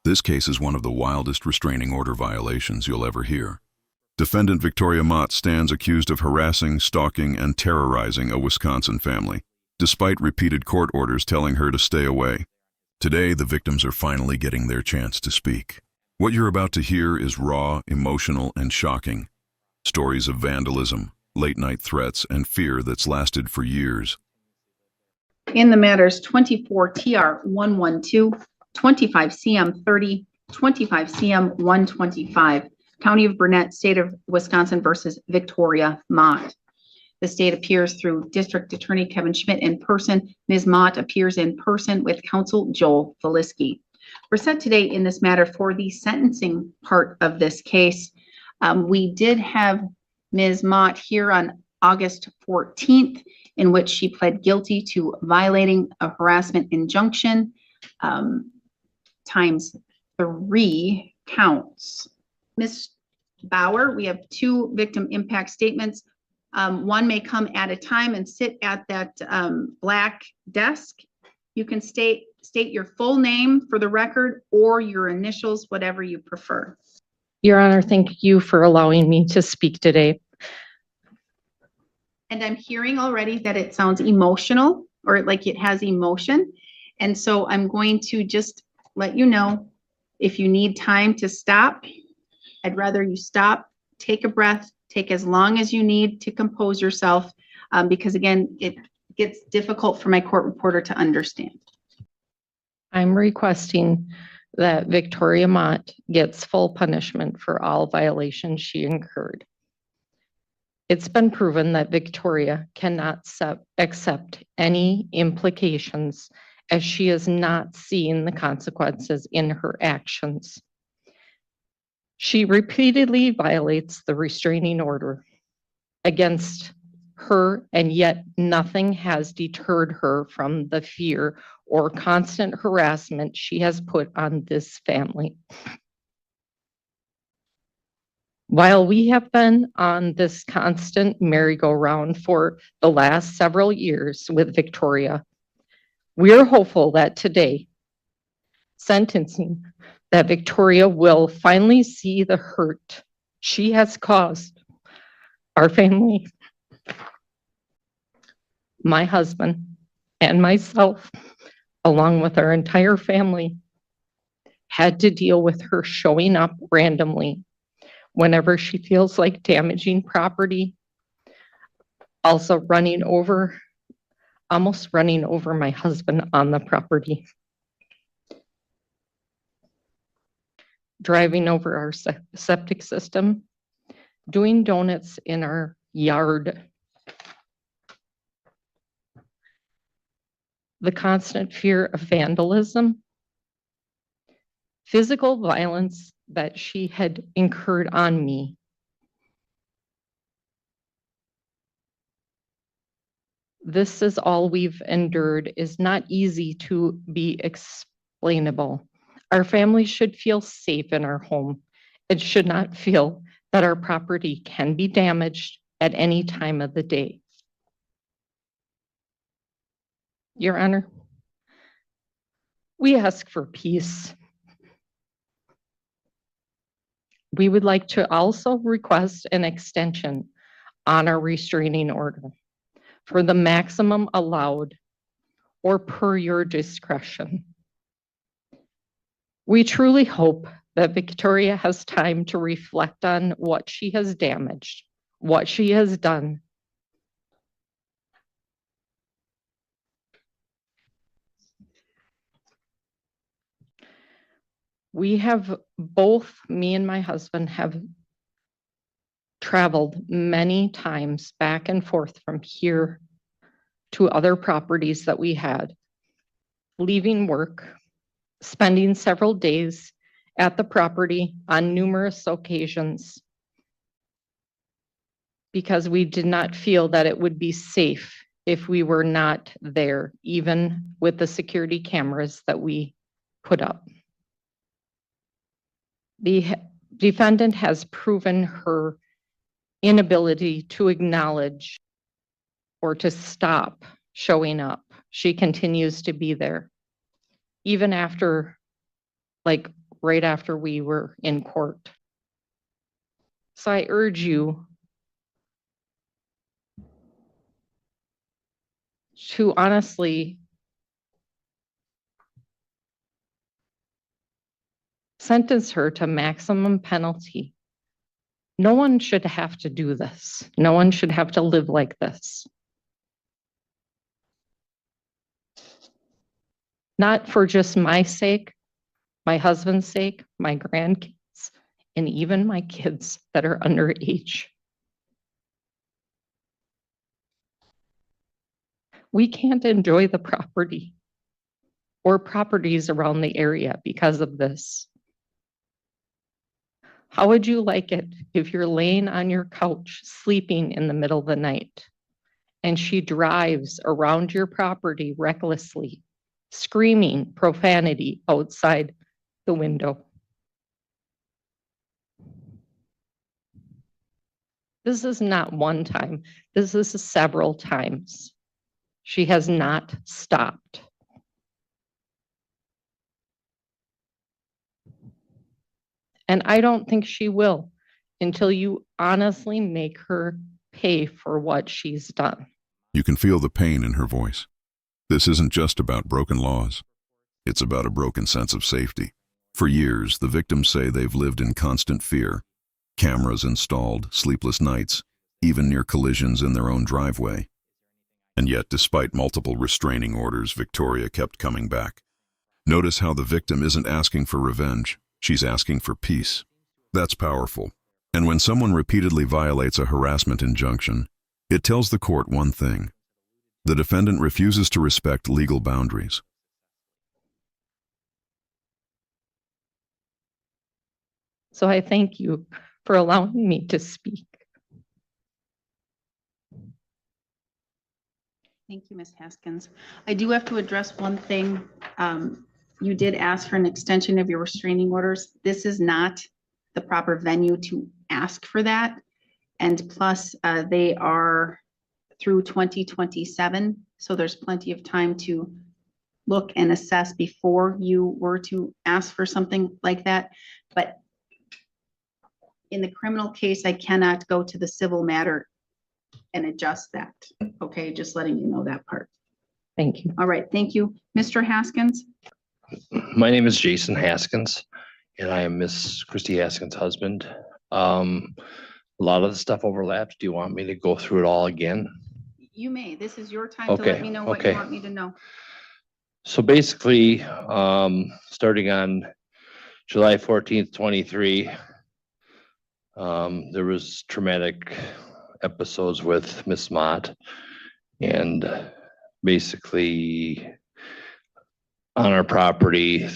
This case is one of the wildest restraining order violations you'll ever hear. Defendant Victoria Mott stands accused of harassing, stalking, and terrorizing a Wisconsin family, despite repeated court orders telling her to stay away. Today, the victims are finally getting their chance to speak. What you're about to hear is raw, emotional, and shocking. Stories of vandalism, late-night threats, and fear that's lasted for years. In the matters 24 TR 112, 25 CM 30, 25 CM 125, County of Burnett, State of Wisconsin versus Victoria Mott. The state appears through District Attorney Kevin Schmidt in person. Ms. Mott appears in person with counsel Joel Feliski. We're set today in this matter for the sentencing part of this case. We did have Ms. Mott here on August 14th, in which she pled guilty to violating a harassment injunction times 3 counts. Ms. Bauer, we have 2 victim impact statements. One may come at a time and sit at that black desk. You can state your full name for the record or your initials, whatever you prefer. Your Honor, thank you for allowing me to speak today. And I'm hearing already that it sounds emotional or like it has emotion. And so I'm going to just let you know, if you need time to stop, I'd rather you stop, take a breath, take as long as you need to compose yourself, because again, it gets difficult for my court reporter to understand. I'm requesting that Victoria Mott gets full punishment for all violations she incurred. It's been proven that Victoria cannot accept any implications, as she is not seeing the consequences in her actions. She repeatedly violates the restraining order against her, and yet nothing has deterred her from the fear or constant harassment she has put on this family. While we have been on this constant merry-go-round for the last several years with Victoria, we're hopeful that today, sentencing, that Victoria will finally see the hurt she has caused our family, my husband, and myself, along with our entire family, had to deal with her showing up randomly whenever she feels like damaging property, also almost running over my husband on the property, driving over our septic system, doing donuts in our yard, the constant fear of vandalism, physical violence that she had incurred on me. This is all we've endured is not easy to be explainable. Our family should feel safe in our home. It should not feel that our property can be damaged at any time of the day. Your Honor, we ask for peace. We would like to also request an extension on our restraining order for the maximum allowed or per your discretion. We truly hope that Victoria has time to reflect on what she has damaged, what she has done. We have both, me and my husband, have traveled many times back and forth from here to other properties that we had, leaving work, spending several days at the property on numerous occasions, because we did not feel that it would be safe if we were not there, even with the security cameras that we put up. The defendant has proven her inability to acknowledge or to stop showing up. She continues to be there, even after like right after we were in court. So I urge you to honestly sentence her to maximum penalty. No one should have to do this. No one should have to live like this. Not for just my sake, my husband's sake, my grandkids, and even my kids that are underage. We can't enjoy the property or properties around the area because of this. How would you like it if you're laying on your couch sleeping in the middle of the night and she drives around your property recklessly, screaming profanity outside the window? This is not one time. This is several times. She has not stopped. And I don't think she will until you honestly make her pay for what she's done. You can feel the pain in her voice. This isn't just about broken laws. It's about a broken sense of safety. For years, the victims say they've lived in constant fear. Cameras installed, sleepless nights, even near collisions in their own driveway. And yet, despite multiple restraining orders, Victoria kept coming back. Notice how the victim isn't asking for revenge. She's asking for peace. That's powerful. And when someone repeatedly violates a harassment injunction, it tells the court one thing: the defendant refuses to respect legal boundaries. So I thank you for allowing me to speak. Thank you, Ms. Haskins. I do have to address one thing. You did ask for an extension of your restraining orders. This is not the proper venue to ask for that. And plus, they are through 2027. So there's plenty of time to look and assess before you were to ask for something like that. But in the criminal case, I cannot go to the civil matter and adjust that. Okay, just letting you know that part. Thank you. All right, thank you. Mr. Haskins? My name is Jason Haskins, and I am Miss Christy Haskins' husband. A lot of the stuff overlaps. Do you want me to go through it all again? You may. This is your time to let me know what you want me to know. So basically, starting on July 14th, 23, there was traumatic episodes with Miss Mott, and basically on our property,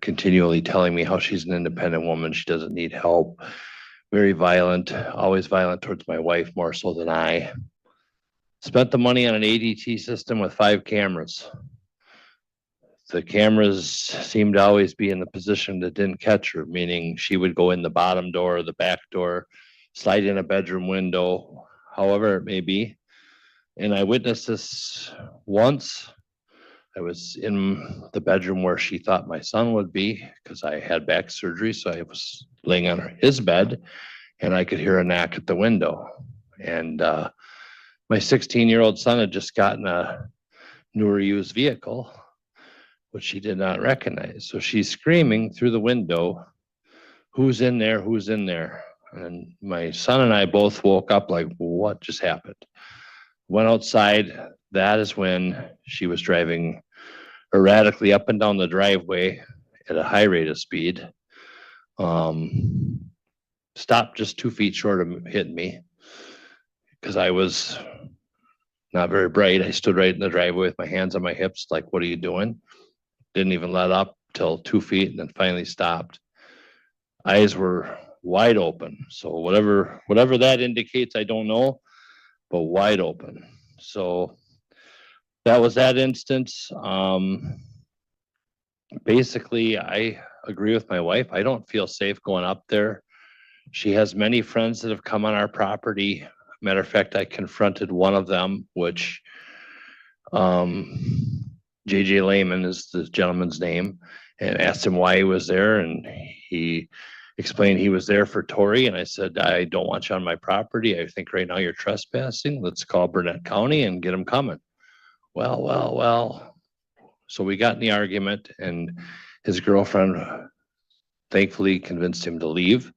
continually telling me how she's an independent woman, she doesn't need help, very violent, always violent towards my wife more so than I. Spent the money on an ADT system with 5 cameras. The cameras seemed to always be in the position that didn't catch her, meaning she would go in the bottom door or the back door, slide in a bedroom window, however it may be. And I witnessed this once. I was in the bedroom where she thought my son would be because I had back surgery. So I was laying on his bed and I could hear a knock at the window. And my 16-year-old son had just gotten a newer used vehicle, which she did not recognize. So she's screaming through the window, "Who's in there? Who's in there?" And my son and I both woke up like, what just happened? Went outside. That is when she was driving erratically up and down the driveway at a high rate of speed. Stopped just 2 feet short of hitting me because I was not very bright. I stood right in the driveway with my hands on my hips, like, what are you doing? Didn't even let up till 2 feet and then finally stopped. Eyes were wide open. So whatever that indicates, I don't know, but wide open. So that was that instance. Basically, I agree with my wife. I don't feel safe going up there. She has many friends that have come on our property. Matter of fact, I confronted one of them, which JJ Lehman is the gentleman's name. and asked him why he was there, and he explained he was there for Tori, and I said, I don't want you on my property. I think right now you're trespassing. Let's call Burnett County and get them coming. Well. So we got in the argument, and his girlfriend thankfully convinced him to leave.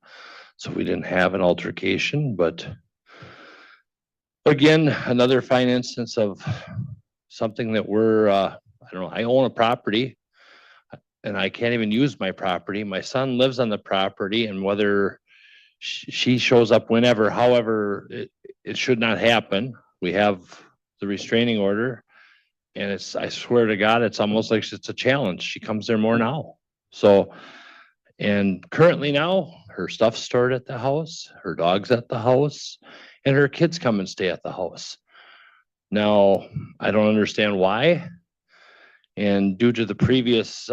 So we didn't have an altercation, but again, another fine instance of something that we're, I don't know, I own a property and I can't even use my property. My son lives on the property, and whether she shows up whenever, however, it should not happen. We have the restraining order, and I swear to God, it's almost like it's a challenge. She comes there more now. So, and currently now, her stuff's stored at the house, her dog's at the house, and her kids come and stay at the house. Now, I don't understand why. And due to the previous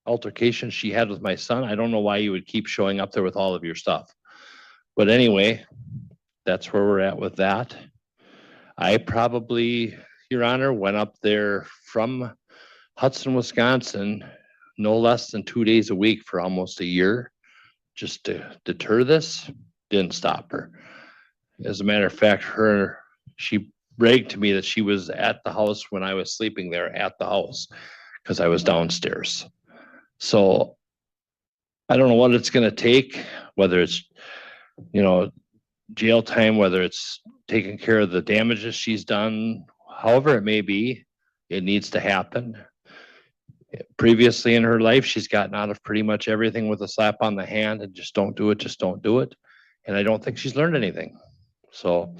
altercation she had with my son, I don't know why you would keep showing up there with all of your stuff. But anyway, that's where we're at with that. I probably, Your Honor, went up there from Hudson, Wisconsin, no less than 2 days a week for almost a year, just to deter this. Didn't stop her. As a matter of fact, she bragged to me that she was at the house when I was sleeping there at the house, because I was downstairs. So I don't know what it's going to take, whether it's, jail time, whether it's taking care of the damages she's done, however it may be, it needs to happen. Previously in her life, she's gotten out of pretty much everything with a slap on the hand and just don't do it. And I don't think she's learned anything. So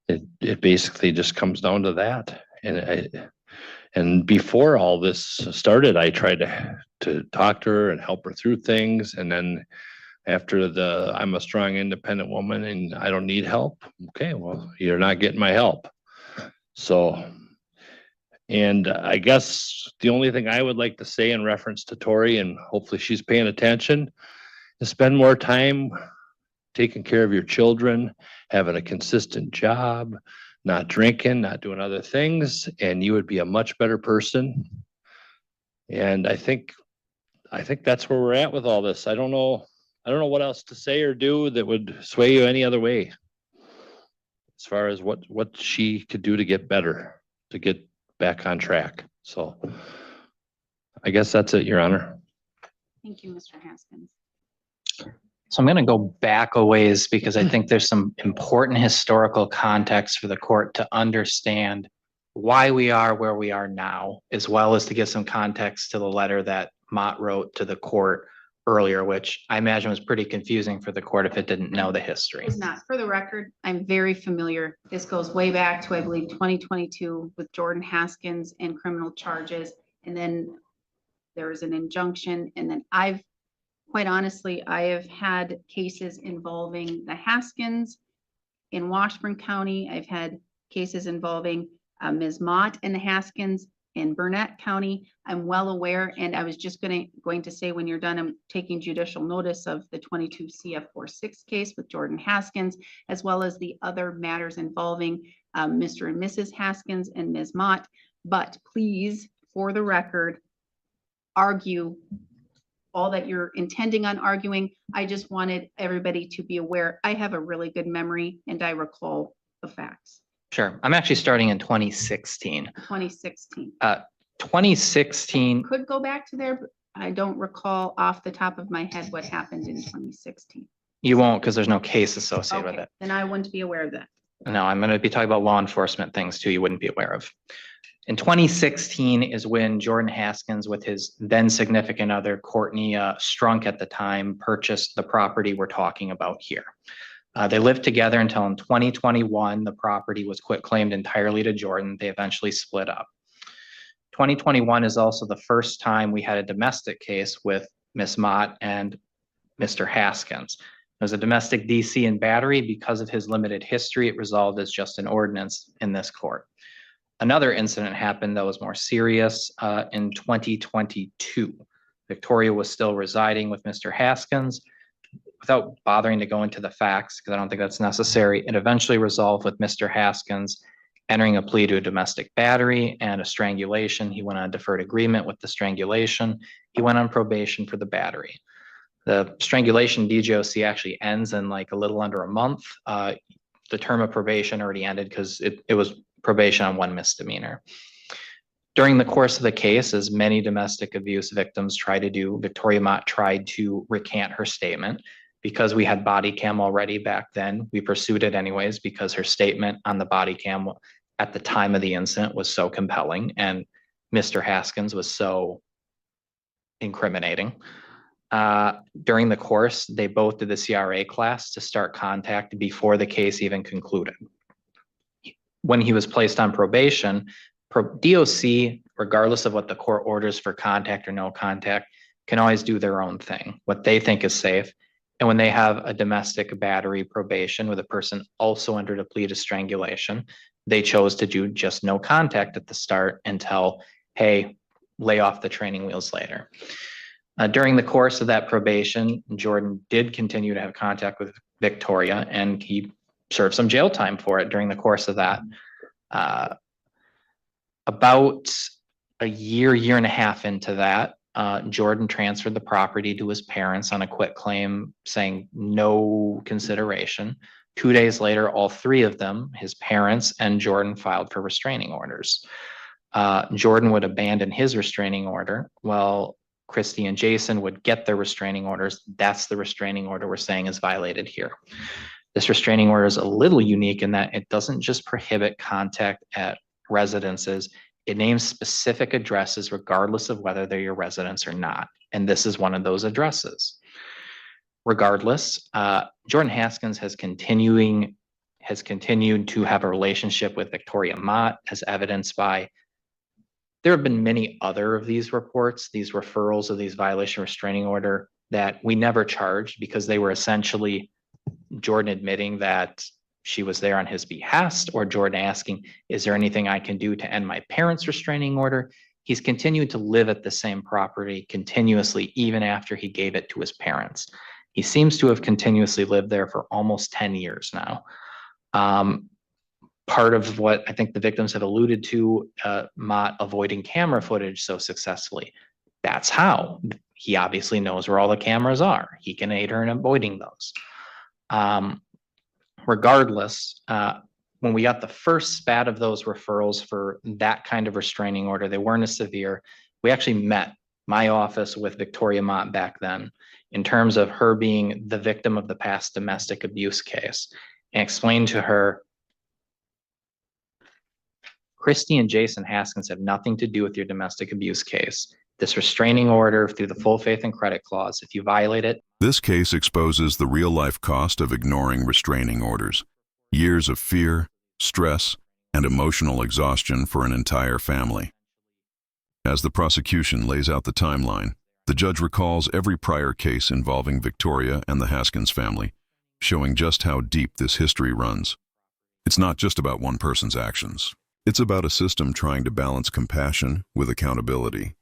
it basically just comes down to that. And before all this started, I tried to talk to her and help her through things. And then after I'm a strong, independent woman and I don't need help. Okay, well, you're not getting my help. So, and I guess the only thing I would like to say in reference to Tori, and hopefully she's paying attention, is spend more time taking care of your children, having a consistent job, not drinking, not doing other things, and you would be a much better person. And I think that's where we're at with all this. I don't know what else to say or do that would sway you any other way, as far as what she could do to get better, to get back on track. So I guess that's it, Your Honor. Thank you, Mr. Haskins. So I'm going to go back a ways because I think there's some important historical context for the court to understand why we are where we are now, as well as to give some context to the letter that Mott wrote to the court earlier, which I imagine was pretty confusing for the court if it didn't know the history. It's not. For the record, I'm very familiar. This goes way back to, I believe, 2022 with Jordan Haskins and criminal charges. And then there was an injunction. And then quite honestly, I have had cases involving the Haskins in Washburn County. I've had cases involving Ms. Mott and the Haskins in Burnett County. I'm well aware, and I was just going to say, when you're done, I'm taking judicial notice of the 22 CF46 case with Jordan Haskins, as well as the other matters involving Mr. and Mrs. Haskins and Ms. Mott. But please, for the record, argue all that you're intending on arguing. I just wanted everybody to be aware. I have a really good memory and I recall the facts. Sure. I'm actually starting in 2016. 2016. 2016. Could go back to there, but I don't recall off the top of my head what happened in 2016. You won't, because there's no case associated with it. Then I wouldn't be aware of that. No, I'm going to be talking about law enforcement things too you wouldn't be aware of. In 2016 is when Jordan Haskins, with his then significant other, Courtney Strunk at the time, purchased the property we're talking about here. They lived together until in 2021, the property was quitclaimed entirely to Jordan. They eventually split up. 2021 is also the first time we had a domestic case with Miss Mott and Mr. Haskins. It was a domestic DC and battery. Because of his limited history, it resolved as just an ordinance in this court. Another incident happened that was more serious in 2022. Victoria was still residing with Mr. Haskins. Without bothering to go into the facts, because I don't think that's necessary, it eventually resolved with Mr. Haskins entering a plea to a domestic battery and a strangulation. He went on deferred agreement with the strangulation. He went on probation for the battery. The strangulation DJOC actually ends in like a little under a month. The term of probation already ended because it was probation on one misdemeanor. During the course of the case, as many domestic abuse victims try to do, Victoria Mott tried to recant her statement. Because we had body cam already back then, we pursued it anyways because her statement on the body cam at the time of the incident was so compelling and Mr. Haskins was so incriminating. During the course, they both did the CRA class to start contact before the case even concluded. When he was placed on probation, DOC, regardless of what the court orders for contact or no contact, can always do their own thing, what they think is safe. And when they have a domestic battery probation with a person also under a plea to strangulation, they chose to do just no contact at the start until, hey, lay off the training wheels later. During the course of that probation, Jordan did continue to have contact with Victoria, and he served some jail time for it during the course of that. About a year and a half into that, Jordan transferred the property to his parents on a quitclaim saying no consideration. 2 days later, all three of them, his parents and Jordan, filed for restraining orders. Jordan would abandon his restraining order while Christy and Jason would get their restraining orders. That's the restraining order we're saying is violated here. This restraining order is a little unique in that it doesn't just prohibit contact at residences. It names specific addresses regardless of whether they're your residence or not. And this is one of those addresses. Regardless, Jordan Haskins has continued to have a relationship with Victoria Mott, as evidenced by, there have been many other of these reports, these referrals of these violation restraining order that we never charged because they were essentially Jordan admitting that she was there on his behest, or Jordan asking, is there anything I can do to end my parents' restraining order? He's continued to live at the same property continuously, even after he gave it to his parents. He seems to have continuously lived there for almost 10 years now. Part of what I think the victims have alluded to, Mott avoiding camera footage so successfully, that's how. He obviously knows where all the cameras are. He can aid her in avoiding those. Regardless, when we got the first spat of those referrals for that kind of restraining order, they weren't as severe. We actually met my office with Victoria Mott back then in terms of her being the victim of the past domestic abuse case, and explained to her, Christy and Jason Haskins have nothing to do with your domestic abuse case. This restraining order through the full faith and credit clause, if you violate it. This case exposes the real-life cost of ignoring restraining orders. Years of fear, stress, and emotional exhaustion for an entire family. As the prosecution lays out the timeline, the judge recalls every prior case involving Victoria and the Haskins family, showing just how deep this history runs. It's not just about one person's actions. It's about a system trying to balance compassion with accountability.